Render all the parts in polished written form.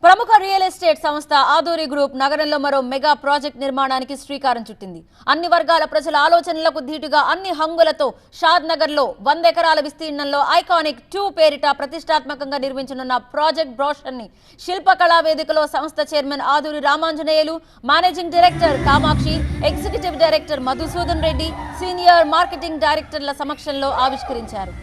ప్రముఖ real estate సంస్థ Aduri group నగరంలో మరో మెగా ప్రాజెక్ట్ నిర్మాణానికి శ్రీకారం చుట్టింది. అన్ని వర్గాల ప్రజల ఆలోచనలకు ధీటుగా అన్ని హంగులతో షాద్ నగర్ లో 100 ఎకరాల విస్తీర్ణంలో ఐకానిక్ 2 పేరిట ప్రతిష్టాత్మకంగా నిర్మించనున్న ప్రాజెక్ట్ బ్రోషర్ ని శిల్పకళా వేదికలో సంస్థ chairman Aduri Ramanjaneyulu, managing director Kamakshi, executive director Madhusudan Reddy, senior marketing డైరెక్టర్ల సమక్షంలో ఆవిష్కరించారు.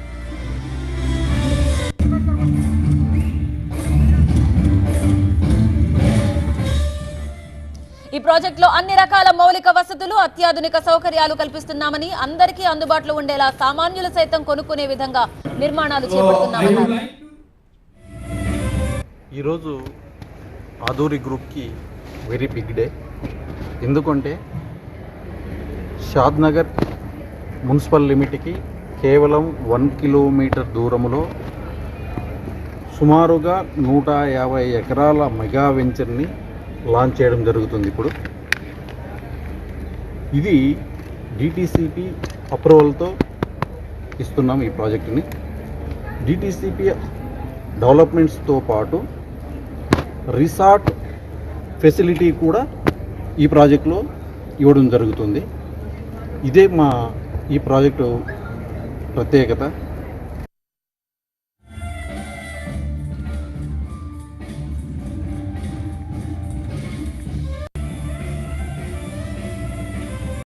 ఈ ప్రాజెక్టులో అన్ని రకాల మౌలిక వసతులు, అత్యాధునిక సౌకర్యాలు కల్పిస్తున్నామని, అందరికీ అందుబాటులో ఉండేలా సామాన్యులు సైతం కొనుక్కునే విధంగా నిర్మాణాలు చేపడుతున్నామన్నారు. ఈరోజు ఆదూరి గ్రూప్కి వెరీ బిగ్ డే. ఎందుకంటే షాద్ నగర్ మున్సిపల్ లిమిట్కి కేవలం 1 కిలోమీటర్ దూరంలో సుమారుగా 150 ఎకరాల మెగా వెంచర్ని లాంచ్ చేయడం జరుగుతుంది. ఇప్పుడు ఇది డిటిసిపి అప్రూవల్తో ఇస్తున్నాం ఈ ప్రాజెక్టుని. డిటిసిపి డెవలప్మెంట్స్తో పాటు రిసార్ట్ ఫెసిలిటీ కూడా ఈ ప్రాజెక్టులో ఇవ్వడం జరుగుతుంది. ఇదే ఈ ప్రాజెక్టు ప్రత్యేకత.